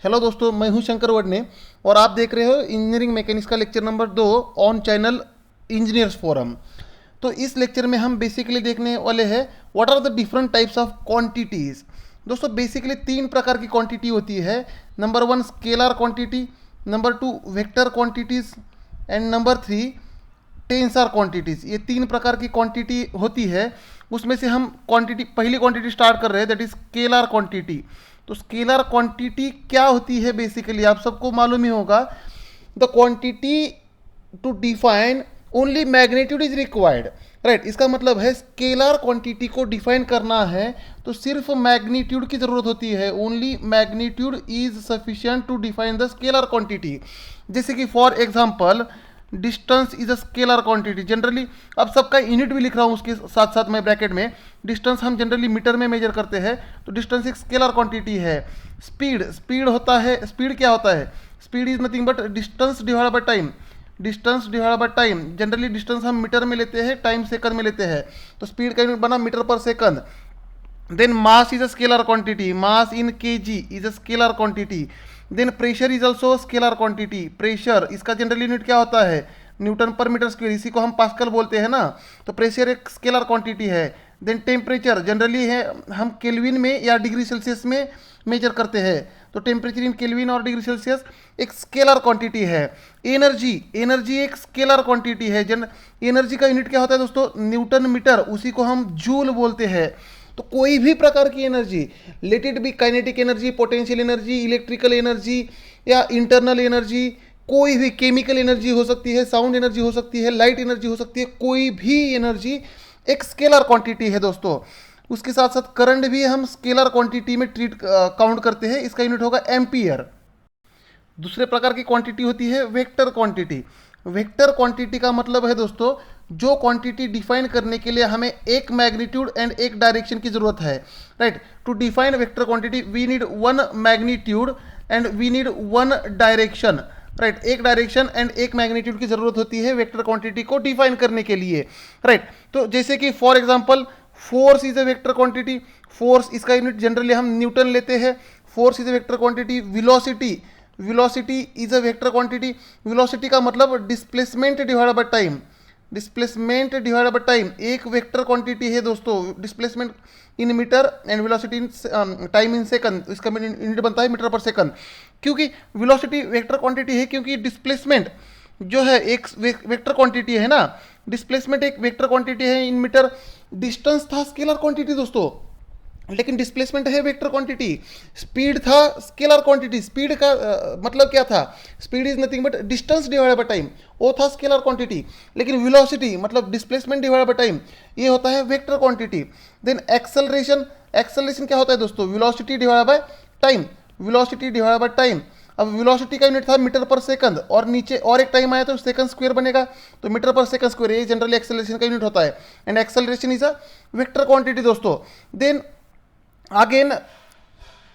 Hello दोस्तों, मैं हूं शंकर वडने और आप देख रहे हो इंजीनियरिंग मैकेनिक्स का lecture number 2 on channel engineers forum. तो इस लेक्चर में हम बेसिकली देखने वाले हैं what are the different types of quantities. दोस्तों बेसिकली तीन प्रकार की क्वांटिटी होती है। Number 1 scalar quantity, number 2 vector quantities and number 3 tensor quantities. ये तीन प्रकार की क्वांटिटी होती है। उसमें से हम पहली क्वांटिटी स्टार्ट कर रहे हैं, दैट इज स्केलर क्वांटिटी। तो स्केलर क्वांटिटी क्या होती है? बेसिकली आप सबको मालूम ही होगा, the quantity to define only magnitude is required, right. इसका मतलब है स्केलर क्वांटिटी को डिफाइन करना है तो सिर्फ मैग्नीट्यूड की जरूरत होती है। Only magnitude is sufficient to define the scalar quantity. जैसे कि for example distance is a scalar quantity. Generally अब सबका यूनिट भी लिख रहा हूँ उसके साथ साथ मैं ब्रैकेट में। डिस्टेंस हम जनरली मीटर में मेजर करते हैं, तो डिस्टेंस एक स्केलर क्वांटिटी है। स्पीड होता है, स्पीड क्या होता है? Speed is nothing but distance divide by time. Distance divide by time, generally distance हम मीटर में लेते हैं, टाइम सेकंड में लेते हैं, तो स्पीड का यूनिट बना metre per second. Then mass is a scalar quantity, mass in kg is a scalar quantity. Then pressure is also a scalar quantity, pressure इसका जनरल यूनिट क्या होता है? न्यूटन पर मीटर स्क्वायर, इसी को हम pascal बोलते हैं ना। तो प्रेशर एक स्केलर क्वांटिटी है। देन टेम्परेचर जनरली है हम केल्विन में या डिग्री सेल्सियस में मेजर करते हैं, तो टेम्परेचर इन केल्विन और डिग्री सेल्सियस एक स्केलर क्वांटिटी है। एनर्जी एक स्केलर क्वांटिटी है। एनर्जी का यूनिट क्या होता है दोस्तों? न्यूटन मीटर, उसी को हम जूल बोलते हैं। तो कोई भी प्रकार की energy, let it be kinetic energy, potential energy, electrical energy या इंटरनल एनर्जी, कोई भी केमिकल एनर्जी हो सकती है, साउंड एनर्जी हो सकती है, लाइट एनर्जी हो सकती है, कोई भी एनर्जी एक स्केलर क्वांटिटी है दोस्तों। उसके साथ साथ करंट भी हम स्केलर क्वांटिटी में काउंट करते हैं, इसका यूनिट होगा एम्पियर। दूसरे प्रकार की क्वांटिटी होती है वेक्टर क्वांटिटी। वेक्टर क्वांटिटी का मतलब है दोस्तों, जो क्वांटिटी डिफाइन करने के लिए हमें एक मैग्नीट्यूड एंड एक डायरेक्शन की जरूरत है, right. To define vector quantity we need one magnitude and we need one direction, right. एक डायरेक्शन एंड एक मैग्नीट्यूड की जरूरत होती है वेक्टर क्वांटिटी को डिफाइन करने के लिए, राइट। तो जैसे कि for example force is a vector quantity. Force इसका यूनिट जनरली हम न्यूटन लेते हैं। Force is a vector quantity. Velocity is a vector quantity. Velocity का मतलब displacement divide by time. Displacement divide by time एक वेक्टर क्वांटिटी है दोस्तों। Displacement in metre and velocity in time in second, इसका unit बनता है metre per second. क्योंकि velocity vector quantity है, क्योंकि डिस्प्लेसमेंट जो है एक वेक्टर क्वांटिटी है ना। डिस्प्लेसमेंट एक वेक्टर क्वांटिटी है इन मीटर। डिस्टेंस था स्केलर क्वांटिटी दोस्तों, लेकिन डिस्प्लेसमेंट है वेक्टर क्वांटिटी। स्पीड था स्केलर क्वांटिटी। स्पीड का मतलब क्या था? Speed is nothing but distance divide by time, वो था स्केलर क्वांटिटी। लेकिन वेलोसिटी मतलब डिस्प्लेसमेंट डिवाइड बाय टाइम, ये होता है vector quantity. Then acceleration, acceleration क्या होता है दोस्तों? Velocity divide by time. Velocity divide by time, अब वेलोसिटी का यूनिट था मीटर पर सेकंड और नीचे और एक टाइम आया तो सेकंड स्क्वायर बनेगा, तो मीटर पर सेकंड स्क्वायर, ये जनरली एक्सेलरेशन का यूनिट होता है। And acceleration is a vector quantity दोस्तों। Then again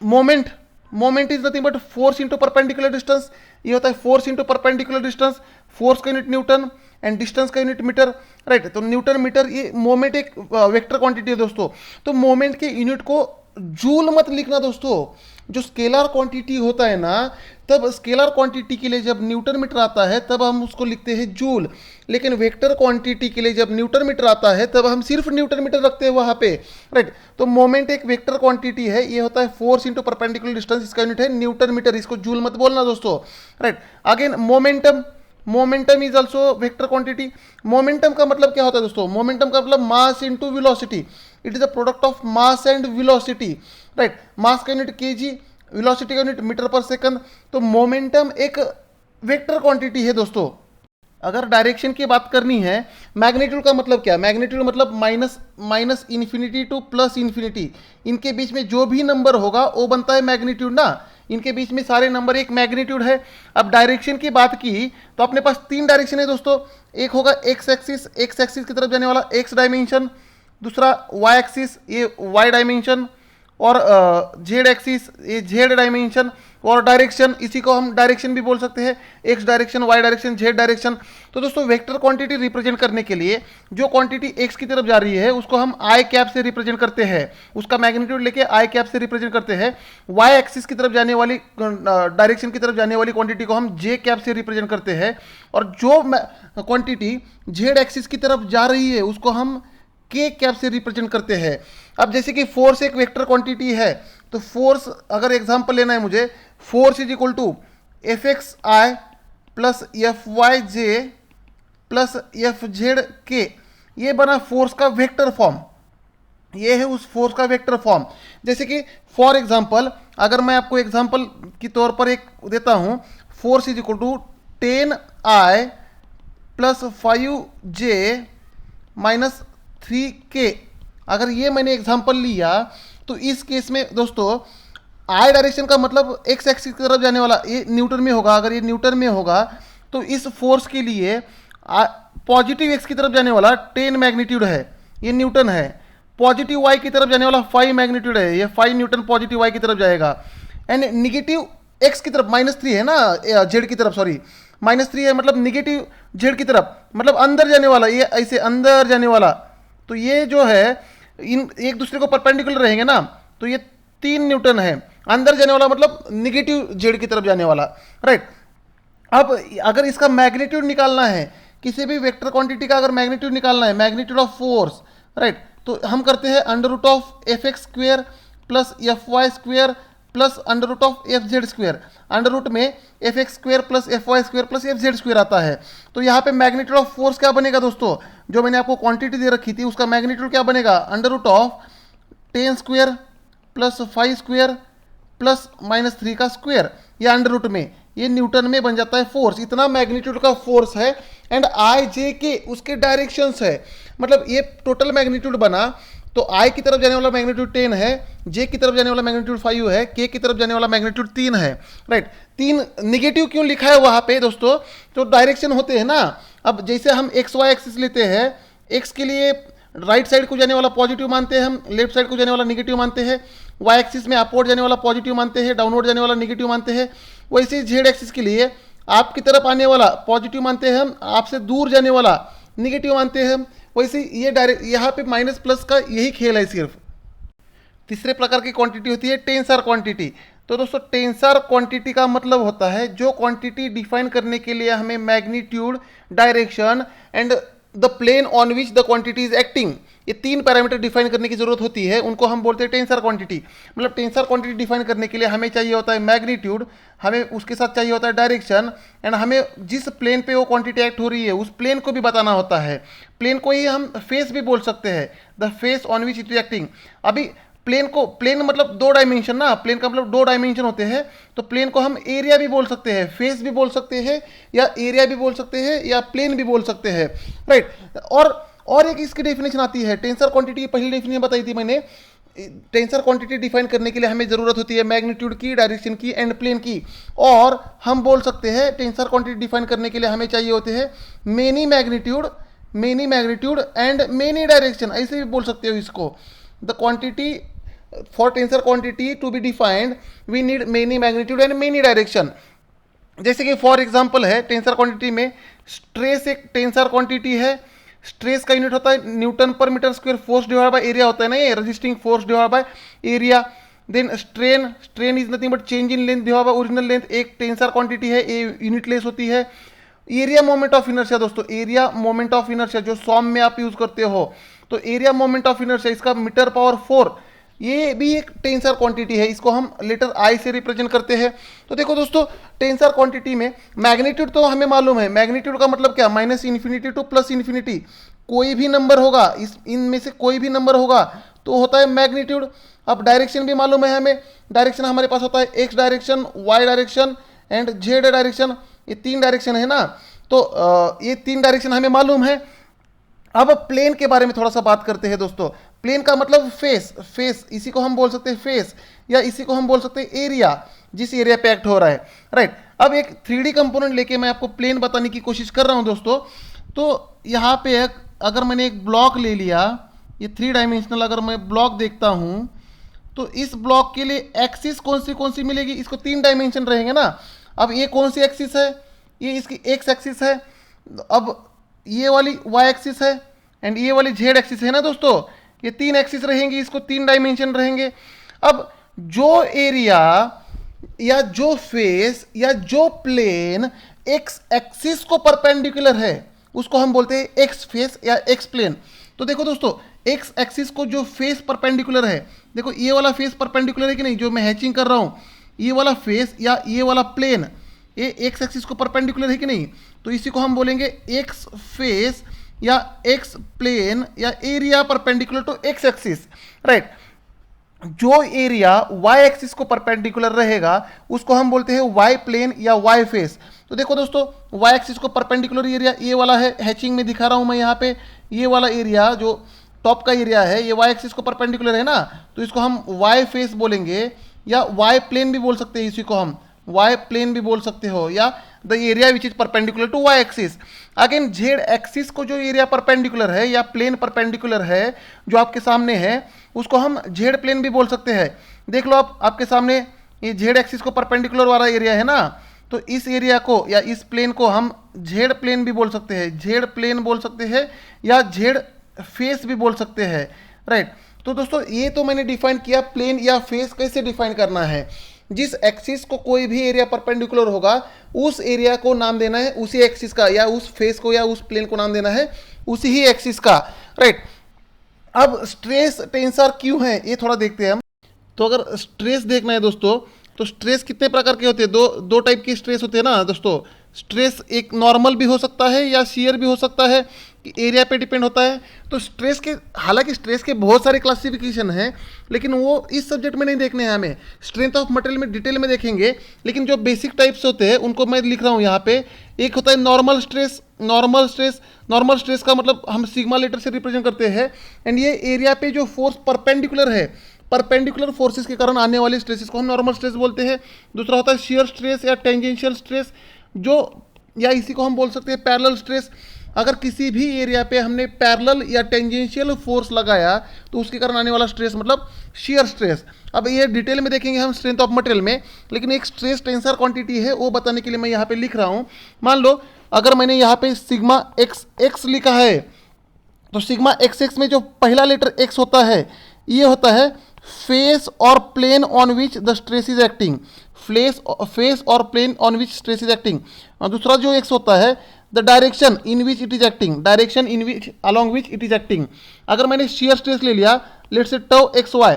moment is nothing but force into perpendicular distance. ये होता है force into perpendicular distance. Force का यूनिट न्यूटन एंड डिस्टेंस का यूनिट मीटर, राइट। तो न्यूटन मीटर, ये मोमेंट एक vector quantity है दोस्तों। तो मोमेंट के यूनिट को जूल मत लिखना दोस्तों। जो स्केलर क्वांटिटी होता है ना, तब स्केलर क्वांटिटी के लिए जब न्यूटन मीटर आता है तब हम उसको लिखते हैं जूल। लेकिन वेक्टर क्वांटिटी के लिए जब न्यूटन मीटर आता है तब हम सिर्फ न्यूटन मीटर रखते हैं वहाँ पे, राइट। तो मोमेंट एक वेक्टर क्वांटिटी है, ये होता है फोर्स इंटू परपेंडिकुलर डिस्टेंस, इसका यूनिट है न्यूटन मीटर, इसको जूल मत बोलना दोस्तों, right. Again momentum is also vector quantity. Momentum का मतलब क्या होता है दोस्तों? मोमेंटम का मतलब mass into velocity. It is a product of mass and velocity, right. Mass का यूनिट केजी, वेलोसिटी का यूनिट मीटर पर सेकंड। तो मोमेंटम एक वेक्टर क्वांटिटी है दोस्तों। अगर डायरेक्शन की बात करनी है, मैग्नीट्यूड का मतलब क्या? मैग्नीट्यूड मतलब minus infinity two plus infinity, इनके बीच में जो भी नंबर होगा वो बनता है मैग्नीट्यूड ना। इनके बीच में सारे नंबर एक मैग्नीट्यूड है। अब डायरेक्शन की बात की तो अपने पास तीन डायरेक्शन है दोस्तों। एक होगा एक्स एक्सिस की तरफ जाने वाला एक्स डायमेंशन, दूसरा वाई एक्सिस ये वाई डायमेंशन, और जेड एक्सिस, ये जेड डायमेंशन, और डायरेक्शन, इसी को हम डायरेक्शन भी बोल सकते हैं, x direction, y direction, z direction. तो दोस्तों वेक्टर क्वांटिटी रिप्रेजेंट करने के लिए जो क्वांटिटी एक्स की तरफ जा रही है उसको हम आई कैप से रिप्रेजेंट करते हैं, उसका मैग्नीट्यूड लेके आई कैप से रिप्रेजेंट करते हैं। वाई एक्सिस की तरफ जाने वाली डायरेक्शन की तरफ जाने वाली क्वांटिटी को हम जे कैप से रिप्रेजेंट करते हैं, और जो क्वांटिटी जेड एक्सिस की तरफ जा रही है उसको हम के कैप से रिप्रेजेंट करते हैं। अब जैसे कि फोर्स एक वेक्टर क्वांटिटी है, तो फोर्स अगर एग्जांपल लेना है मुझे, force is equal to f x i plus F y j plus F z k, ये बना फोर्स का वेक्टर फॉर्म, ये है उस फोर्स का वेक्टर फॉर्म। जैसे कि फॉर एग्जांपल अगर मैं आपको एग्जांपल के तौर पर एक देता हूं, force is equal to 10i plus 5j minus 3k। अगर ये मैंने एग्जांपल लिया तो इस केस में दोस्तों आई डायरेक्शन का मतलब एक्स एक्सिस की तरफ जाने वाला, ये न्यूटन में होगा। अगर ये न्यूटन में होगा तो इस फोर्स के लिए पॉजिटिव एक्स की तरफ जाने वाला 10 मैग्नीट्यूड है, ये न्यूटन है। पॉजिटिव वाई की तरफ जाने वाला 5 मैग्नीट्यूड है, ये 5 न्यूटन पॉजिटिव वाई की तरफ जाएगा। एंड निगेटिव एक्स की तरफ -3 है ना, जेड की तरफ, सॉरी -3 है, मतलब निगेटिव जेड की तरफ, मतलब अंदर जाने वाला, ये ऐसे अंदर जाने वाला। तो ये जो है इन एक दूसरे को परपेंडिकुलर रहेंगे ना, तो ये 3 न्यूटन है। अंदर जाने वाला मतलब निगेटिव जेड की तरफ जाने वाला, राइट। अब अगर इसका मैग्नीट्यूड निकालना है, किसी भी वेक्टर क्वांटिटी का अगर मैग्नीट्यूड निकालना है, मैग्नीट्यूड ऑफ फोर्स, राइट, तो हम करते हैं under root of F X square plus F Y square plus under root of F Z square. Under root में F X square plus F Y square plus F Z square आता है। तो यहाँ पे मैग्नीट्यूड ऑफ फोर्स क्या बनेगा दोस्तों, जो मैंने आपको क्वांटिटी दे रखी थी उसका मैग्नीट्यूड क्या बनेगा, under root of 10 square plus 5 square plus -3 का स्क्वेयर, या अंडर रूट में ये न्यूटन में बन जाता है फोर्स। इतना मैग्नीट्यूड का फोर्स है। एंड आई जे के उसके डायरेक्शंस है, मतलब ये टोटल मैग्नीट्यूड बना। तो आई की तरफ जाने वाला मैग्नीट्यूड 10 है, जे की तरफ जाने वाला मैग्नीट्यूड 5 है, के की तरफ जाने वाला मैग्नीट्यूड 3 है, राइट। 3 निगेटिव क्यों लिखा है वहां पे दोस्तों, तो डायरेक्शन होते हैं ना। अब जैसे हम एक्स वाई एक्सिस लेते हैं, एक्स के लिए राइट साइड को जाने वाला पॉजिटिव मानते हैं हम, लेफ्ट साइड को जाने वाला निगेटिव मानते हैं। वाई एक्सिस में अपवर्ड जाने वाला पॉजिटिव मानते हैं, डाउनवर्ड जाने वाला निगेटिव मानते हैं। वैसे जेड एक्सिस के लिए आपकी तरफ आने वाला पॉजिटिव मानते हैं हम, आपसे दूर जाने वाला निगेटिव मानते हैं हम। वैसे ये डायरेक्ट यहाँ पे माइनस प्लस का यही खेल है सिर्फ। तीसरे प्रकार की क्वांटिटी होती है टेंसर क्वांटिटी। तो दोस्तों टेंसर क्वांटिटी का मतलब होता है जो क्वांटिटी डिफाइन करने के लिए हमें magnitude, direction and the plane on which the quantity is acting, ये 3 पैरामीटर डिफाइन करने की जरूरत होती है, उनको हम बोलते हैं टेंसर क्वांटिटी। मतलब टेंसर क्वांटिटी डिफाइन करने के लिए हमें चाहिए होता है मैग्नीट्यूड, हमें उसके साथ चाहिए होता है डायरेक्शन, एंड हमें जिस प्लेन पे वो क्वांटिटी एक्ट हो रही है उस प्लेन को भी बताना होता है। प्लेन को ही हम फेस भी बोल सकते हैं, the face on which it is acting. अभी प्लेन मतलब 2 डायमेंशन ना, प्लेन का मतलब 2 डायमेंशन होते हैं। तो प्लेन को हम एरिया भी बोल सकते हैं, फेस भी बोल सकते हैं, या एरिया भी बोल सकते हैं, या प्लेन भी बोल सकते हैं, राइट। और एक इसकी डेफिनेशन आती है, टेंसर क्वांटिटी की पहली डेफिनेशन बताई थी मैंने। टेंसर क्वांटिटी डिफाइन करने के लिए हमें जरूरत होती है मैग्नीट्यूड की, डायरेक्शन की एंड प्लेन की। और हम बोल सकते हैं टेंसर क्वांटिटी डिफाइन करने के लिए हमें चाहिए होते हैं many magnitude and many direction, ऐसे भी बोल सकते हो इसको। The quantity for tensor quantity to be defined we need many magnitude and many direction. जैसे कि फॉर एग्जांपल है टेंसर क्वांटिटी में स्ट्रेस एक टेंसर क्वांटिटी है। स्ट्रेस का यूनिट होता है Newton per metre square, force divide by area होता है ना, ये resisting force divide by area. Then strain is nothing but change in length divide by original length, एक टेंसर क्वांटिटी है, ये यूनिटलेस होती है। एरिया मोमेंट ऑफ इनर्शिया दोस्तों, एरिया मोमेंट ऑफ इनर्शिया जो सॉम में आप यूज करते हो, तो एरिया मोमेंट ऑफ इनर्शिया इसका मीटर पावर 4, ये भी एक टेंसर क्वांटिटी है, इसको हम लेटर आई से रिप्रेजेंट करते हैं। तो देखो दोस्तों टेंसर क्वांटिटी में मैग्नीट्यूड तो हमें मालूम है, मैग्नीट्यूड का मतलब क्या, -∞ टू +∞, कोई भी नंबर होगा इनमें से कोई भी नंबर होगा तो होता है मैग्नीट्यूड। अब डायरेक्शन भी मालूम है हमें, डायरेक्शन हमारे पास होता है x direction, y direction and z direction, ये 3 डायरेक्शन है ना। तो ये 3 डायरेक्शन हमें मालूम है। अब प्लेन के बारे में थोड़ा सा बात करते हैं दोस्तों। प्लेन का मतलब फेस, इसी को हम बोल सकते हैं फेस, या इसी को हम बोल सकते हैं एरिया, जिस एरिया पे एक्ट हो रहा है, राइट। अब एक 3D कंपोनेंट लेके मैं आपको प्लेन बताने की कोशिश कर रहा हूं दोस्तों। तो यहाँ पे अगर मैंने एक ब्लॉक ले लिया, ये 3 डायमेंशनल अगर मैं ब्लॉक देखता हूँ, तो इस ब्लॉक के लिए एक्सिस कौन सी मिलेगी, इसको 3 डायमेंशन रहेंगे ना। अब ये कौन सी एक्सिस है, ये इसकी एक्स एक्सिस है, अब ये वाली वाई एक्सिस है एंड ये वाली जेड एक्सिस है ना दोस्तों, ये 3 एक्सिस रहेंगी, इसको 3 डायमेंशन रहेंगे। अब जो एरिया या जो फेस या जो प्लेन एक्स एक्सिस को परपेंडिकुलर है उसको हम बोलते हैं एक्स फेस या एक्स प्लेन। तो देखो दोस्तों, एक्स एक्सिस को जो फेस परपेंडिकुलर है, देखो ये वाला फेस परपेंडिकुलर है कि नहीं, जो मैं हैचिंग कर रहा हूं, ये वाला फेस या ये वाला प्लेन ये एक्स एक्सिस को परपेंडिकुलर है कि नहीं, तो इसी को हम बोलेंगे एक्स फेस या एक्स प्लेन या area perpendicular to x axis, right. जो एरिया वाई एक्सिस को परपेंडिकुलर रहेगा उसको हम बोलते हैं वाई प्लेन या वाई फेस। तो देखो दोस्तों, वाई एक्सिस को परपेंडिकुलर एरिया ये वाला है, हैचिंग में दिखा रहा हूं मैं यहाँ पे, ये वाला एरिया जो टॉप का एरिया है ये वाई एक्सिस को परपेंडिकुलर है ना, तो इसको हम वाई फेस बोलेंगे या वाई प्लेन भी बोल सकते हैं, इसी को हम वाई प्लेन भी बोल सकते हो, या the area which is perpendicular to y axis. Again z axis को जो एरिया परपेंडिकुलर है या प्लेन परपेंडिकुलर है जो आपके सामने है उसको हम जेड प्लेन भी बोल सकते हैं। देख लो आप, आपके सामने ये जेड एक्सिस को परपेंडिकुलर वाला एरिया है ना, तो इस एरिया को या इस प्लेन को हम जेड प्लेन भी बोल सकते हैं, जेड प्लेन बोल सकते हैं या जेड फेस भी बोल सकते हैं, राइट। तो दोस्तों ये तो मैंने डिफाइन किया प्लेन या फेस कैसे डिफाइन करना है। जिस एक्सिस को कोई भी एरिया परपेंडिकुलर होगा उस एरिया को नाम देना है उसी एक्सिस का, या उस फेस को या उस प्लेन को नाम देना है उसी ही एक्सिस का, राइट। अब स्ट्रेस टेंसर क्यों है ये थोड़ा देखते हैं हम। तो अगर स्ट्रेस देखना है दोस्तों, तो स्ट्रेस कितने प्रकार के होते हैं, दो टाइप के स्ट्रेस होते हैं ना दोस्तों। स्ट्रेस एक नॉर्मल भी हो सकता है या शियर भी हो सकता है, कि एरिया पे डिपेंड होता है। तो स्ट्रेस के, हालांकि स्ट्रेस के बहुत सारे क्लासिफिकेशन हैं, लेकिन वो इस सब्जेक्ट में नहीं देखने हैं हमें, स्ट्रेंथ ऑफ मटेरियल में डिटेल में देखेंगे। लेकिन जो बेसिक टाइप्स होते हैं उनको मैं लिख रहा हूँ यहाँ पे। एक होता है नॉर्मल स्ट्रेस, नॉर्मल स्ट्रेस का मतलब हम सिग्मा लेटर से रिप्रेजेंट करते हैं, एंड ये एरिया पे जो फोर्स परपेंडिकुलर है, परपेंडिकुलर फोर्सेस के कारण आने वाले स्ट्रेसेस को हम नॉर्मल स्ट्रेस बोलते हैं। दूसरा होता है शियर स्ट्रेस या टेंजेंशियल स्ट्रेस, जो या इसी को हम बोल सकते हैं पैरेलल स्ट्रेस। अगर किसी भी एरिया पे हमने पैरेलल या टेंजेंशियल फोर्स लगाया तो उसके कारण आने वाला स्ट्रेस मतलब शियर स्ट्रेस। अब ये डिटेल में देखेंगे हम स्ट्रेंथ ऑफ मटेरियल में, लेकिन एक स्ट्रेस टेंसर क्वांटिटी है वो बताने के लिए मैं यहाँ पे लिख रहा हूँ। मान लो अगर मैंने यहाँ पे सिग्मा एक्स एक्स लिखा है, तो सिग्मा एक्स एक्स में जो पहला लेटर एक्स होता है ये होता है फेस और plane on which the stress is acting, face और plane on which stress is acting. और दूसरा जो एक्स होता है the direction in which it is acting, direction in which along which it is acting. अगर मैंने shear stress ले लिया लेट से टाउ एक्स वाई,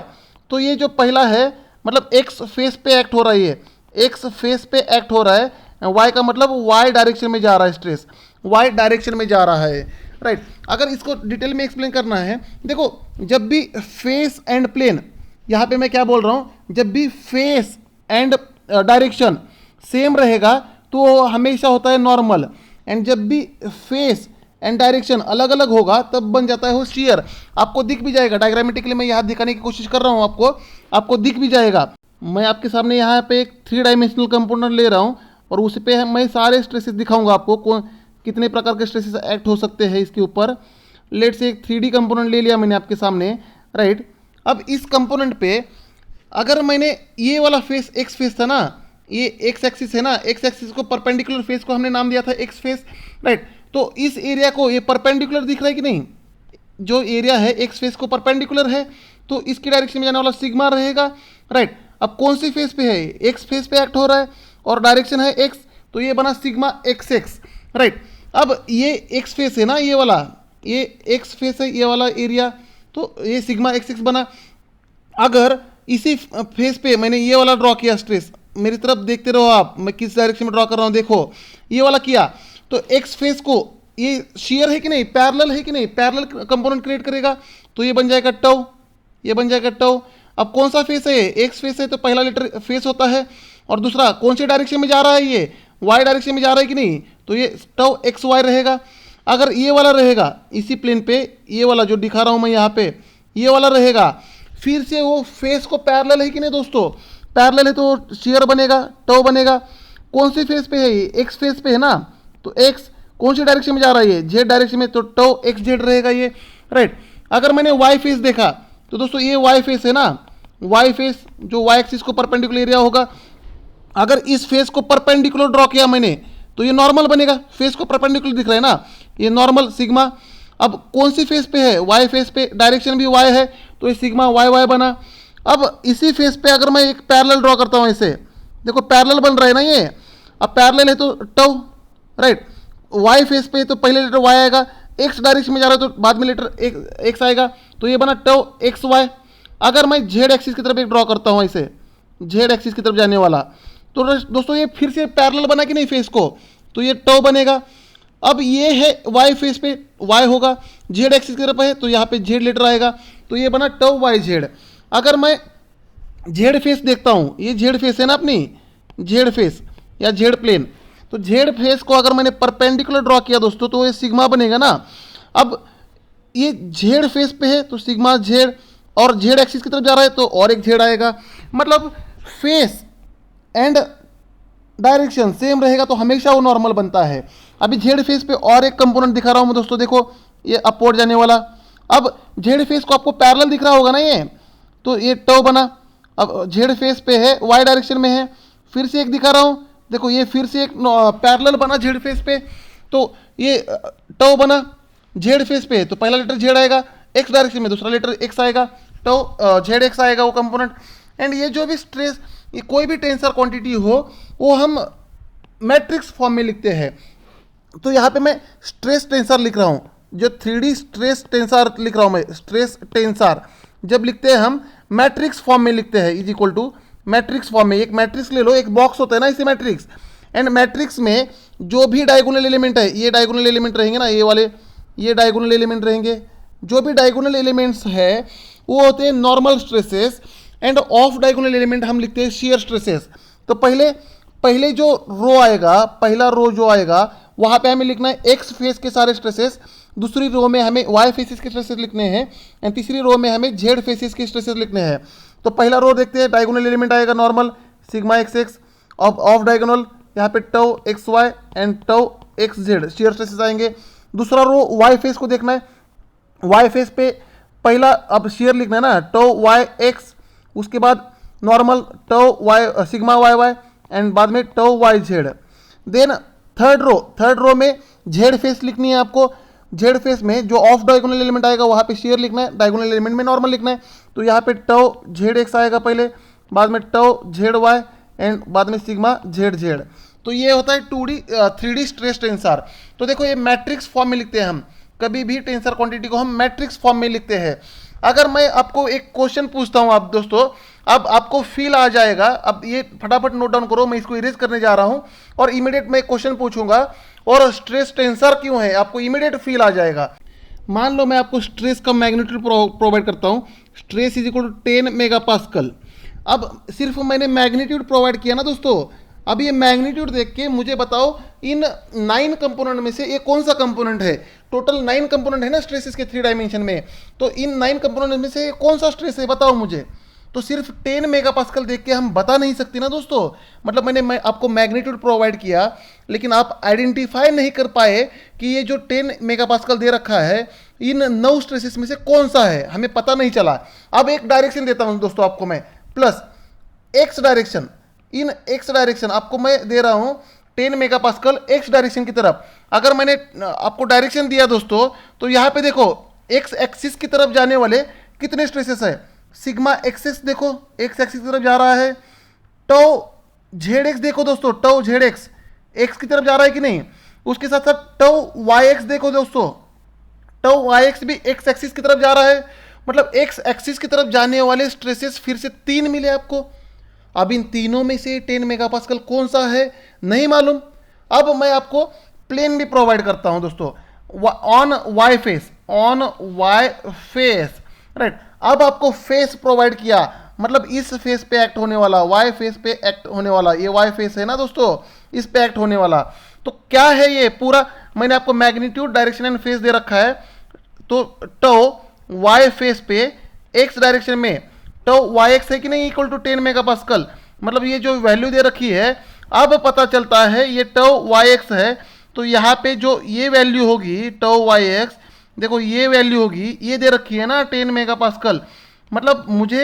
तो ये जो पहला है मतलब एक्स फेस पे एक्ट हो रहा है, ये एक्स फेस पे एक्ट हो रहा है, वाई का मतलब वाई डायरेक्शन में जा रहा है, स्ट्रेस वाई डायरेक्शन में जा रहा है, राइट। अगर इसको डिटेल में एक्सप्लेन करना है, देखो जब भी फेस एंड प्लेन, यहाँ पे मैं क्या बोल रहा हूँ, जब भी फेस एंड डायरेक्शन सेम रहेगा तो हमेशा होता है नॉर्मल, एंड जब भी फेस एंड डायरेक्शन अलग अलग होगा तब बन जाता है वो शियर। आपको दिख भी जाएगा, डायग्रामेटिकली मैं यहाँ दिखाने की कोशिश कर रहा हूँ, आपको दिख भी जाएगा। मैं आपके सामने यहाँ पे एक 3 डायमेंशनल कंपोनेंट ले रहा हूँ और उस पर मैं सारे स्ट्रेसेस दिखाऊंगा आपको, कितने प्रकार के स्ट्रेसेस एक्ट हो सकते हैं इसके ऊपर। लेट से एक 3D कंपोनेंट ले लिया मैंने आपके सामने, राइट। अब इस कंपोनेंट पे अगर मैंने ये वाला फेस एक्स फेस था ना, ये एक्स एक्सिस है ना, एक्स एक्सिस को परपेंडिकुलर फेस को हमने नाम दिया था एक्स फेस, राइट। तो इस एरिया को ये परपेंडिकुलर दिख रहा है कि नहीं, जो एरिया है एक्स फेस को परपेंडिकुलर है तो इसकी डायरेक्शन में जाने वाला सिग्मा रहेगा, राइट। अब कौन सी फेस पे है, एक्स फेस पे एक्ट हो रहा है और डायरेक्शन है एक्स, तो ये बना सिग्मा एक्स एक्स, राइट। अब ये एक्स फेस है ना, ये वाला ये एक्स फेस है ये वाला एरिया, तो ये सिग्मा एक्स एक्स बना। अगर इसी फेस पे मैंने ये वाला ड्रॉ किया स्ट्रेस, मेरी तरफ देखते रहो आप, मैं किस डायरेक्शन में ड्रॉ कर रहा हूँ, देखो ये वाला किया, तो एक्स फेस को ये शेयर है कि नहीं, पैरेलल है कि नहीं, पैरेलल कंपोनेंट क्रिएट करेगा, तो ये बन जाएगा टाउ, ये बन जाएगा टाउ। अब कौन सा फेस है, एक्स फेस है तो पहला लेटर फेस होता है, और दूसरा कौन से डायरेक्शन में जा रहा है, ये वाई डायरेक्शन में जा रहा है कि नहीं, तो ये टाउ एक्स वाई रहेगा। अगर ये वाला रहेगा इसी प्लेन पे, ये वाला जो दिखा रहा हूँ मैं यहाँ पे, ये वाला रहेगा, फिर से वो फेस को पैरेलल है कि नहीं दोस्तों, पैरेलल है तो शेयर बनेगा, टाउ बनेगा। कौन से फेस पे है ये, एक्स फेस पे है ना, तो एक्स कौन सी डायरेक्शन में जा रहा है, ये जेड डायरेक्शन में, तो टाउ एक्स जेड रहेगा ये, राइट। अगर मैंने वाई फेस देखा तो दोस्तों ये वाई फेस है ना, वाई फेस जो वाई एक्सिस को परपेंडिकुलर एरिया होगा, अगर इस फेस को परपेंडिकुलर ड्रॉ किया मैंने तो ये नॉर्मल बनेगा, फेस को परपेंडिकुलर दिख रहा है ना, ये नॉर्मल सिग्मा। अब कौन सी फेस पे है, वाई फेस पे, डायरेक्शन भी वाई है तो ये सिग्मा वाई वाई बना। अब इसी फेस पे अगर मैं एक पैरेलल ड्रॉ करता हूँ, इसे देखो पैरेलल बन रहा है ना ये, अब पैरेलल है तो टव, राइट, वाई फेस पे तो पहले लेटर वाई आएगा, एक्स डायरेक्शन में जा रहा है तो बाद में लेटर एक्स आएगा, तो ये बना टव एक्स वाई। अगर मैं जेड एक्सिस की तरफ एक ड्रॉ करता हूँ, इसे जेड एक्सिस की तरफ जाने वाला, तो दोस्तों ये फिर से पैरेलल बना कि नहीं फेस को, तो ये टव बनेगा। अब ये है वाई फेस पे वाई होगा, जेड एक्सिस की तरफ है तो यहाँ पे जेड लेटर आएगा, तो ये बना टव वाई जेड। अगर मैं जेड फेस देखता हूँ, ये जेड फेस है ना अपनी, जेड फेस या जेड प्लेन, तो जेड फेस को अगर मैंने परपेंडिकुलर ड्रॉ किया दोस्तों तो ये सिग्मा बनेगा ना। अब ये जेड फेस पे है तो सिग्मा जेड, और जेड एक्सिस की तरफ जा रहा है तो और एक जेड आएगा, मतलब फेस एंड डायरेक्शन सेम रहेगा तो हमेशा वो नॉर्मल बनता है। अभी जेड फेस पे और एक कंपोनेंट दिखा रहा हूँ मैं दोस्तों, देखो ये अपवर्ड जाने वाला। अब जेड फेस को आपको पैरेलल दिख रहा होगा ना ये, तो ये टव बना। अब जेड फेस पे है, वाई डायरेक्शन में है, फिर से एक दिखा रहा हूँ, देखो ये फिर से एक पैरेलल बना जेड फेस पे, तो ये टव बना। जेड फेस पे तो पहला लेटर जेड आएगा, एक्स डायरेक्शन में दूसरा लेटर एक्स आएगा, टव जेड एक्स आएगा वो कंपोनेंट। एंड ये जो भी स्ट्रेस, ये कोई भी टेंसर क्वांटिटी हो वो हम मैट्रिक्स फॉर्म में लिखते हैं। तो यहाँ पे मैं स्ट्रेस टेंसर लिख रहा हूँ, जो 3D स्ट्रेस टेंसर लिख रहा हूँ मैं, स्ट्रेस टेंसर जब लिखते हैं हम मैट्रिक्स फॉर्म में लिखते हैं, is equal to matrix form में। एक मैट्रिक्स ले लो, एक बॉक्स होता है ना इसे मैट्रिक्स, एंड मैट्रिक्स में जो भी डायगोनल एलिमेंट है, ये डायगोनल एलिमेंट रहेंगे ना, ये वाले ये डायगोनल एलिमेंट रहेंगे। जो भी डायगोनल एलिमेंट्स है वो होते हैं normal stresses, end of diagonal element हम लिखते हैं शेयर स्ट्रेसेस। तो पहले जो रो आएगा, पहला रो जो आएगा वहाँ पे हमें लिखना है एक्स फेस के सारे स्ट्रेसेस, दूसरी रो में हमें वाई फेसिस के स्ट्रेसेस लिखने हैं, एंड तीसरी रो में हमें जेड फेसिस के स्ट्रेसेस लिखने हैं। तो पहला रो देखते हैं, डायगोनल एलिमेंट आएगा normal sigma X X, off diagonal यहाँ पे tau X Y and tau X Z shear stresses आएंगे। दूसरा रो वाई फेस को देखना है, वाई फेस पे पहला अब शेयर लिखना है ना, टव वाई एक्स, उसके बाद normal tau Y sigma Y Y, and बाद में tau Y Z. Then third row में जेड फेस लिखनी है आपको। जेड फेस में जो ऑफ डायगोनल एलिमेंट आएगा वहाँ पे शेयर लिखना है, डायगोनल एलिमेंट में नॉर्मल लिखना है। तो यहाँ पे टव जेड एक्स आएगा पहले, बाद में टव जेड वाई, एंड बाद में सिग्मा जेड जेड। तो ये होता है 3D स्ट्रेस टेंसर। तो देखो ये मैट्रिक्स फॉर्म में लिखते हैं हम, कभी भी टेंसर क्वांटिटी को हम मैट्रिक्स फॉर्म में लिखते हैं। अगर मैं आपको एक क्वेश्चन पूछता हूँ आप दोस्तों, अब आपको फील आ जाएगा, अब ये फटाफट नोट डाउन करो, मैं इसको इरेज करने जा रहा हूँ और इमीडिएट मैं क्वेश्चन पूछूंगा और स्ट्रेस टेंसर क्यों है आपको इमीडिएट फील आ जाएगा। मान लो मैं आपको स्ट्रेस का मैग्नीट्यूड प्रोवाइड करता हूँ, stress is equal to 10 megapascal. अब सिर्फ मैंने मैग्नीट्यूड प्रोवाइड किया ना दोस्तों, अब ये मैग्नीट्यूड देख के मुझे बताओ इन 9 कंपोनेंट में से ये कौन सा कंपोनेंट है। टोटल 9 कंपोनेंट है ना स्ट्रेसेस के 3 डायमेंशन में, तो इन 9 कंपोनेंट में से कौन सा स्ट्रेस है बताओ मुझे। तो सिर्फ 10 मेगापास्कल देख के हम बता नहीं सकते ना दोस्तों, मतलब मैं आपको मैग्नीट्यूड प्रोवाइड किया लेकिन आप आइडेंटिफाई नहीं कर पाए कि ये जो 10 मेगापास्कल दे रखा है इन 9 स्ट्रेसेस में से कौन सा है, हमें पता नहीं चला। अब एक डायरेक्शन देता हूं दोस्तों आपको मैं, प्लस एक्स डायरेक्शन, इन एक्स डायरेक्शन आपको मैं दे रहा हूं 10 मेगापास्कल एक्स डायरेक्शन की तरफ। अगर मैंने आपको डायरेक्शन दिया दोस्तों तो यहाँ पे देखो एक्स एक्सिस की तरफ जाने वाले कितने स्ट्रेसेस है, सिग्मा एक्सिस देखो एक्स एक्सिस की तरफ जा रहा है, टव जेड एक्स देखो दोस्तों, टव जेड एक्स एक्स की तरफ जा रहा है कि नहीं, उसके साथ साथ टव वाई एक्स देखो दोस्तों, टव वाई एक्स भी एक्स एक्सिस की तरफ जा रहा है। मतलब एक्स एक्सिस की तरफ जाने वाले स्ट्रेसेस फिर से 3 मिले आपको। अब इन तीनों में से 10 मेगापास्कल कौन सा है नहीं मालूम। अब मैं आपको प्लेन भी प्रोवाइड करता हूं दोस्तों, on y face, on y face, right. अब आपको फेस प्रोवाइड किया, मतलब इस फेस पे एक्ट होने वाला, वाई फेस पे एक्ट होने वाला, ये वाई फेस है ना दोस्तों, इस पे एक्ट होने वाला। तो क्या है ये पूरा, मैंने आपको मैग्नीट्यूड डायरेक्शन एंड फेस दे रखा है। तो टो वाई फेस पे एक्स डायरेक्शन में टो वाई एक्स है कि नहीं, इक्वल टू 10 मेगापास्कल, मतलब ये जो वैल्यू दे रखी है अब पता चलता है ये टो वाई एक्स है। तो यहाँ पे जो ये वैल्यू होगी टो वाई एक्स, देखो ये वैल्यू होगी, ये दे रखी है ना 10 मेगापास्कल, मतलब मुझे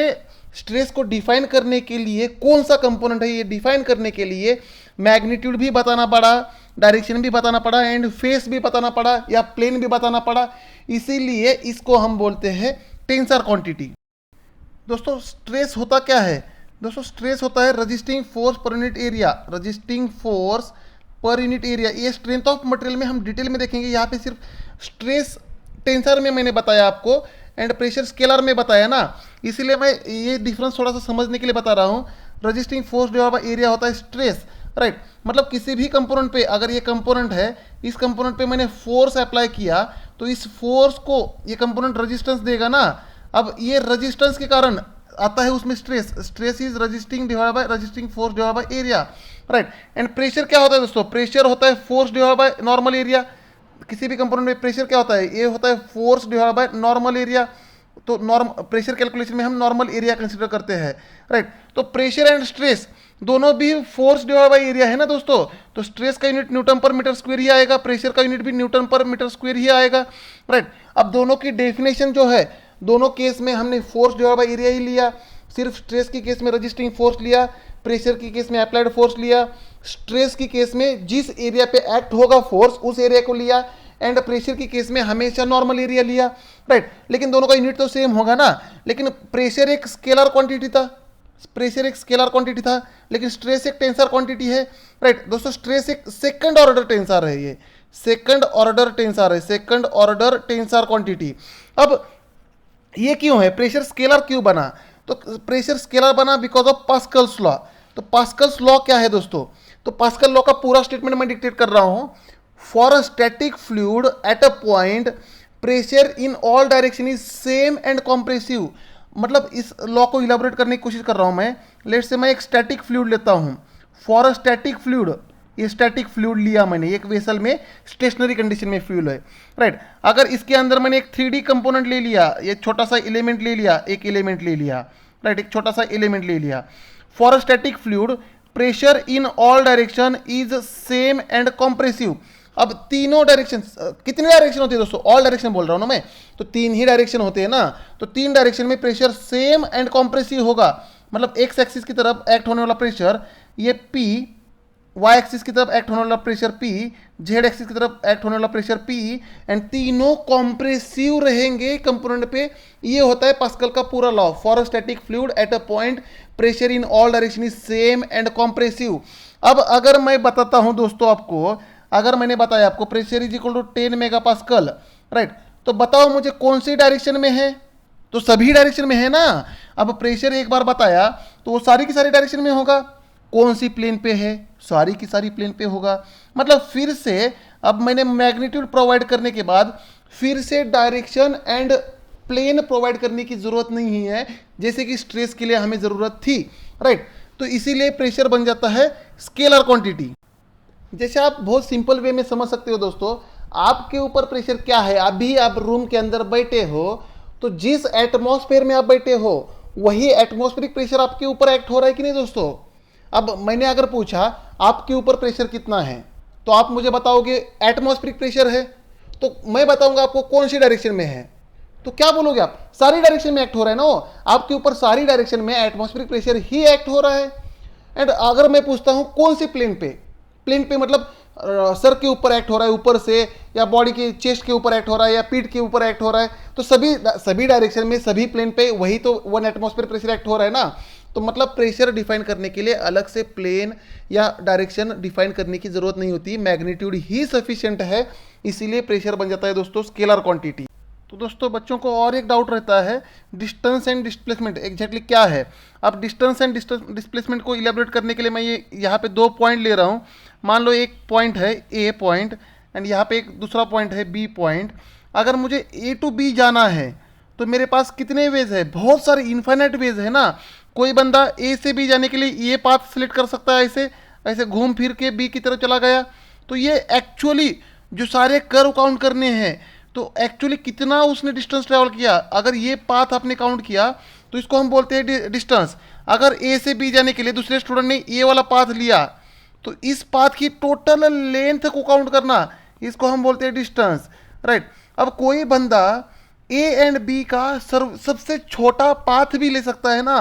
स्ट्रेस को डिफाइन करने के लिए कौन सा कंपोनेंट है, ये डिफाइन करने के लिए मैग्नीट्यूड भी बताना पड़ा, डायरेक्शन भी बताना पड़ा, एंड फेस भी बताना पड़ा, या प्लेन भी बताना पड़ा। इसीलिए इसको हम बोलते हैं टेंसर क्वांटिटी। दोस्तों स्ट्रेस होता क्या है? दोस्तों स्ट्रेस होता है resisting force per unit area, resisting force per unit area. ये स्ट्रेंथ ऑफ मटेरियल में हम डिटेल में देखेंगे। यहाँ पे सिर्फ स्ट्रेस टेंसर में मैंने बताया आपको, एंड प्रेशर स्केलर में बताया ना, इसीलिए मैं ये डिफरेंस थोड़ा सा समझने के लिए बता रहा हूँ। Resisting force divide by area होता है स्ट्रेस, राइट। मतलब किसी भी कंपोनेंट पे, अगर ये कंपोनेंट है, इस कंपोनेंट पे मैंने फोर्स अप्लाई किया, तो इस फोर्स को ये कंपोनेंट रेजिस्टेंस देगा ना। अब ये रेजिस्टेंस के कारण आता है उसमें stress. Stress is resisting divide by resisting force divide by area, right. And pressure क्या होता है दोस्तों? प्रेशर होता है force divide by normal area. किसी भी कंपोनेंट में प्रेशर क्या होता है? ये होता है force divide by normal area. तो प्रेशर कैलकुलेशन में हम नॉर्मल एरिया कंसीडर करते हैं, राइट। तो प्रेशर एंड स्ट्रेस दोनों भी फोर्स डिवाइड बाय एरिया है ना दोस्तों। तो स्ट्रेस का unit Newton per metre square ही आएगा, प्रेशर का यूनिट भी न्यूटन पर मीटर स्क्वायर ही आएगा, राइट। अब दोनों की डेफिनेशन जो है, दोनों केस में हमने फोर्स डिवाइड बाय एरिया ही लिया। सिर्फ स्ट्रेस की केस में रजिस्टिंग फोर्स लिया, प्रेशर की केस में अप्लाइड फोर्स लिया, स्ट्रेस की केस में जिस एरिया पे एक्ट होगा फोर्स उस एरिया को लिया, एंड प्रेशर की केस में हमेशा नॉर्मल एरिया लिया, राइट। लेकिन दोनों का यूनिट तो सेम होगा ना। लेकिन प्रेशर एक स्केलर क्वांटिटी था, प्रेशर एक स्केलर क्वांटिटी था, लेकिन स्ट्रेस एक टेंसर क्वांटिटी है, राइट। दोस्तों स्ट्रेस एक सेकंड ऑर्डर टेंसर है, ये सेकंड ऑर्डर टेंसर है, सेकंड ऑर्डर टेंसर क्वांटिटी। अब ये क्यों है? प्रेशर स्केलर क्यों बना? तो प्रेशर स्केलर बना बिकॉज ऑफ पास्कल्स लॉ। तो पास्कल्स लॉ क्या है दोस्तों? तो पास्कल लॉ का पूरा स्टेटमेंट मैं डिक्टेट कर रहा हूं। For a static fluid at a point, pressure in all direction is same and compressive. मतलब इस लॉ को इलाबोरेट करने की कोशिश कर रहा हूं मैं। लेट से मैं एक स्टैटिक फ्लूइड लेता हूं। फॉर अ स्टैटिक फ्लूइड, ये स्टैटिक फ्लूइड लिया मैंने, एक वेसल में स्टेशनरी कंडीशन में फ्यूल है, राइट। अगर इसके अंदर मैंने एक 3D कंपोनेंट ले लिया, ये छोटा सा एलिमेंट ले लिया, एक एलिमेंट ले लिया, राइट, एक छोटा सा एलिमेंट ले लिया। For a static fluid pressure in all direction is same and compressive. अब तीनों डायरेक्शन, कितने डायरेक्शन होते हैं दोस्तों? ऑल डायरेक्शन बोल रहा हूं ना मैं, तो तीन ही डायरेक्शन होते हैं ना। तो तीन डायरेक्शन में प्रेशर सेम एंड कॉम्प्रेसिव होगा। मतलब एक्स एक्सिस की तरफ एक्ट होने वाला प्रेशर ये P, वाई एक्सिस की तरफ एक्ट होने वाला प्रेशर P, जेड एक्सिस की तरफ एक्ट होने वाला प्रेशर P, एंड तीनों कॉम्प्रेसिव रहेंगे कंपोनेंट पे। ये होता है पास्कल का पूरा law. For a static fluid at a point, pressure in all direction is same and compressive. अब अगर मैं बताता हूं दोस्तों आपको, अगर मैंने बताया आपको pressure is equal to 10 mega pascal, right, तो बताओ मुझे कौन सी डायरेक्शन में है? तो सभी डायरेक्शन में है ना। अब प्रेशर एक बार बताया तो वो सारी की सारी डायरेक्शन में होगा। कौन सी प्लेन पे है? सारी की सारी प्लेन पे होगा। मतलब फिर से अब मैंने मैग्नीट्यूड प्रोवाइड करने के बाद फिर से डायरेक्शन एंड प्लेन प्रोवाइड करने की जरूरत नहीं है, जैसे कि स्ट्रेस के लिए हमें जरूरत थी, राइट। तो इसीलिए प्रेशर बन जाता है स्केलर क्वांटिटी। जैसे आप बहुत सिंपल वे में समझ सकते हो दोस्तों, आपके ऊपर प्रेशर क्या है? अभी आप रूम के अंदर बैठे हो, तो जिस एटमॉस्फेयर में आप बैठे हो वही एटमॉस्फेरिक प्रेशर आपके ऊपर एक्ट हो रहा है कि नहीं दोस्तों? अब मैंने अगर पूछा आपके ऊपर प्रेशर कितना है, तो आप मुझे बताओगे एटमॉस्फेरिक प्रेशर है। तो मैं बताऊंगा आपको कौन सी डायरेक्शन में है, तो क्या बोलोगे आप? सारी डायरेक्शन में एक्ट हो रहा है ना वो, आपके ऊपर सारी डायरेक्शन में एटमॉस्फेरिक प्रेशर ही एक्ट हो रहा है। एंड अगर मैं पूछता हूं कौन सी प्लेन पे, प्लेन पे मतलब सर के ऊपर एक्ट हो रहा है ऊपर से, या बॉडी के चेस्ट के ऊपर एक्ट हो रहा है, या पीठ के ऊपर एक्ट हो रहा है, तो सभी डायरेक्शन में सभी प्लेन पे वही तो 1 एटमॉस्फेयर प्रेशर एक्ट हो रहा है ना। तो मतलब प्रेशर डिफाइन करने के लिए अलग से प्लेन या डायरेक्शन डिफाइन करने की जरूरत नहीं होती, मैग्नीट्यूड ही सफिशिएंट है। इसीलिए प्रेशर बन जाता है दोस्तों स्केलर क्वांटिटी। तो दोस्तों बच्चों को और एक डाउट रहता है, डिस्टेंस एंड डिस्प्लेसमेंट एग्जैक्टली क्या है? अब डिस्टेंस एंड डिस्प्लेसमेंट को इलेबोरेट करने के लिए मैं ये यहाँ पे 2 पॉइंट ले रहा हूँ। मान लो एक पॉइंट है A पॉइंट, एंड यहाँ पे एक दूसरा पॉइंट है B पॉइंट। अगर मुझे A टू B जाना है तो मेरे पास कितने वेज है? बहुत सारे इन्फाइनाइट वेज है ना। कोई बंदा A से B जाने के लिए ये पाथ सिलेक्ट कर सकता है, ऐसे ऐसे घूम फिर के B की तरफ चला गया। तो ये एक्चुअली जो सारे कर्व काउंट करने हैं, तो एक्चुअली कितना उसने डिस्टेंस ट्रैवल किया, अगर ये पाथ आपने काउंट किया तो इसको हम बोलते हैं डिस्टेंस। अगर A से B जाने के लिए दूसरे स्टूडेंट ने ये वाला पाथ लिया, तो इस पाथ की टोटल लेंथ को काउंट करना, इसको हम बोलते हैं डिस्टेंस, राइट। अब कोई बंदा ए एंड बी का सबसे छोटा पाथ भी ले सकता है ना।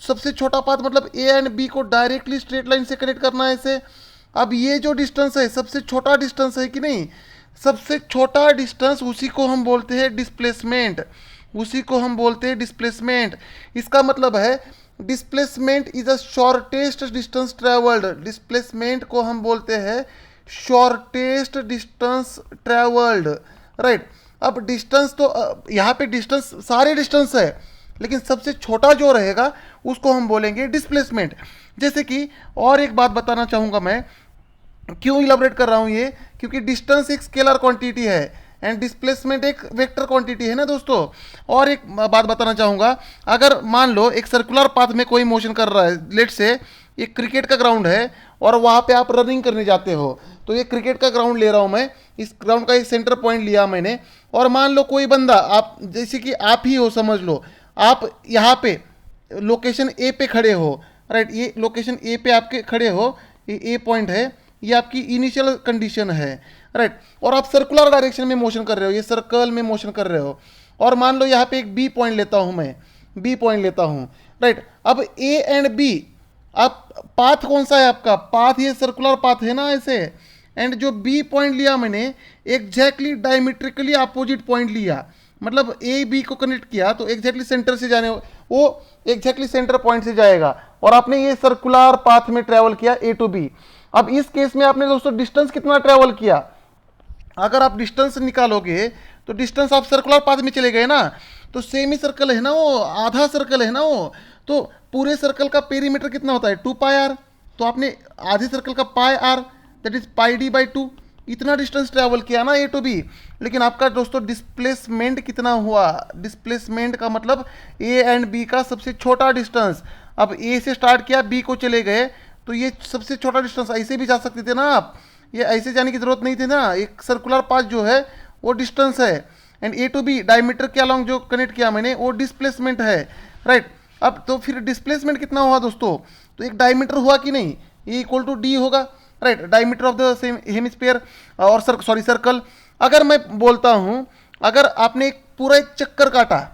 सबसे छोटा पाथ मतलब ए एंड बी को डायरेक्टली स्ट्रेट लाइन से कनेक्ट करना है इसे। अब ये जो डिस्टेंस है सबसे छोटा डिस्टेंस है कि नहीं, सबसे छोटा डिस्टेंस उसी को हम बोलते हैं डिस्प्लेसमेंट, उसी को हम बोलते हैं डिस्प्लेसमेंट। इसका मतलब है displacement is a shortest distance travelled, displacement को हम बोलते हैं शॉर्टेस्ट डिस्टेंस ट्रेवल्ड, राइट। अब डिस्टेंस तो यहाँ पे डिस्टेंस सारे डिस्टेंस है, लेकिन सबसे छोटा जो रहेगा उसको हम बोलेंगे डिस्प्लेसमेंट। जैसे कि और एक बात बताना चाहूँगा मैं, क्यों इलाबरेट कर रहा हूँ ये, क्योंकि डिस्टेंस एक स्केलर क्वांटिटी है एंड डिस्प्लेसमेंट एक वेक्टर क्वांटिटी है ना दोस्तों। और एक बात बताना चाहूँगा, अगर मान लो एक सर्कुलर पाथ में कोई मोशन कर रहा है, लेट से एक क्रिकेट का ग्राउंड है और वहाँ पे आप रनिंग करने जाते हो, तो ये क्रिकेट का ग्राउंड ले रहा हूँ मैं, इस ग्राउंड का एक सेंटर पॉइंट लिया मैंने, और मान लो कोई बंदा, आप जैसे कि आप ही हो समझ लो, आप यहाँ पे लोकेशन ए पे खड़े हो, राइट, ये लोकेशन ए पे आपके खड़े हो, ये ए पॉइंट है, ये आपकी इनिशियल कंडीशन है, राइट। और आप सर्कुलर डायरेक्शन में मोशन कर रहे हो, ये सर्कल में मोशन कर रहे हो, और मान लो यहाँ पे एक बी पॉइंट लेता हूँ मैं, बी पॉइंट लेता हूँ, राइट। अब ए एंड बी, आप पाथ कौन सा है आपका, पाथ ये सर्कुलर पाथ है ना ऐसे, एंड जो बी पॉइंट लिया मैंने एग्जैक्टली डायमेट्रिकली अपोजिट पॉइंट लिया, मतलब ए बी को कनेक्ट किया तो एग्जैक्टली सेंटर से जाने, वो एग्जैक्टली सेंटर पॉइंट से जाएगा, और आपने ये सर्कुलर पाथ में ट्रेवल किया ए टू बी। अब इस केस में आपने दोस्तों डिस्टेंस कितना ट्रेवल किया, अगर आप डिस्टेंस निकालोगे तो डिस्टेंस आप सर्कुलर पाथ में चले गए ना, तो सेमी सर्कल है ना वो, आधा सर्कल है ना वो, तो पूरे सर्कल का पेरीमीटर कितना होता है 2 पाई आर, तो आपने आधे सर्कल का pi R that is pi D by 2, इतना डिस्टेंस ट्रैवल किया ना ए टू बी। लेकिन आपका दोस्तों डिस्प्लेसमेंट कितना हुआ, डिस्प्लेसमेंट का मतलब ए एंड बी का सबसे छोटा डिस्टेंस। अब ए से स्टार्ट किया, बी को चले गए, तो ये सबसे छोटा डिस्टेंस, ऐसे भी जा सकते थे ना आप, ये ऐसे जाने की जरूरत नहीं थी ना, एक सर्कुलर पाथ जो है वो डिस्टेंस है, and a to b diameter के अलॉन्ग जो कनेक्ट किया मैंने वो डिस्प्लेसमेंट है, राइट। अब तो फिर डिस्प्लेसमेंट कितना हुआ दोस्तों, तो एक डायमीटर हुआ कि नहीं, ये इक्वल टू डी होगा, right, diameter of the same hemisphere और सर्कल। अगर मैं बोलता हूँ, अगर आपने एक पूरा एक चक्कर काटा,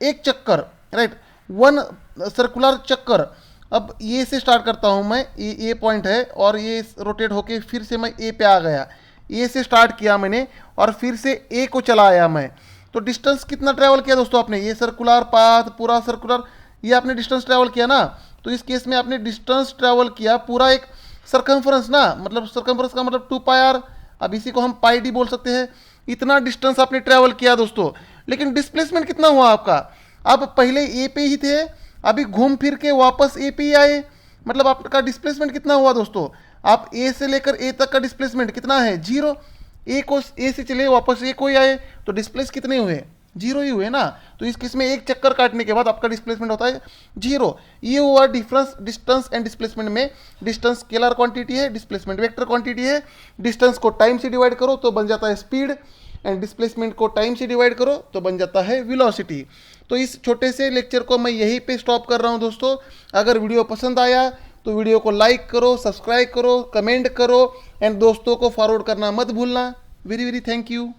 एक चक्कर, राइट, वन सर्कुलर चक्कर, अब ये से स्टार्ट करता हूँ मैं, ये पॉइंट है और ये रोटेट होके फिर से मैं ए पे आ गया, ए से स्टार्ट किया मैंने और फिर से ए को चला आया मैं, तो डिस्टेंस कितना ट्रैवल किया दोस्तों आपने, ये सर्कुलर पाथ पूरा सर्कुलर, ये आपने डिस्टेंस ट्रैवल किया ना। तो इस केस में आपने डिस्टेंस ट्रैवल किया पूरा एक सर्कमफ्रेंस ना, मतलब सर्कमफ्रेंस का मतलब 2 पाई आर, अब इसी को हम पाई डी बोल सकते हैं, इतना डिस्टेंस आपने ट्रैवल किया दोस्तों। लेकिन डिस्प्लेसमेंट कितना हुआ आपका, आप पहले ए पे ही थे, अभी घूम फिर के वापस ए पे ही आए, मतलब आपका डिस्प्लेसमेंट कितना हुआ दोस्तों, आप ए से लेकर ए तक का डिस्प्लेसमेंट कितना है 0, ए को ए से चले वापस ए को ही आए, तो डिस्प्लेस कितने हुए 0 ही हुए ना। तो इस केस में एक चक्कर काटने के बाद आपका डिस्प्लेसमेंट होता है 0। ये हुआ डिफरेंस डिस्टेंस एंड डिस्प्लेसमेंट में। डिस्टेंस स्केलर क्वांटिटी है, डिस्प्लेसमेंट वेक्टर क्वांटिटी है। डिस्टेंस को टाइम से डिवाइड करो तो बन जाता है स्पीड, एंड डिस्प्लेसमेंट को टाइम से डिवाइड करो तो बन जाता है वेलोसिटी। तो इस छोटे से लेक्चर को मैं यहीं पे स्टॉप कर रहा हूँ दोस्तों। अगर वीडियो पसंद आया तो वीडियो को लाइक करो, सब्सक्राइब करो, कमेंट करो, एंड दोस्तों को फॉरवर्ड करना मत भूलना। Very very thank you.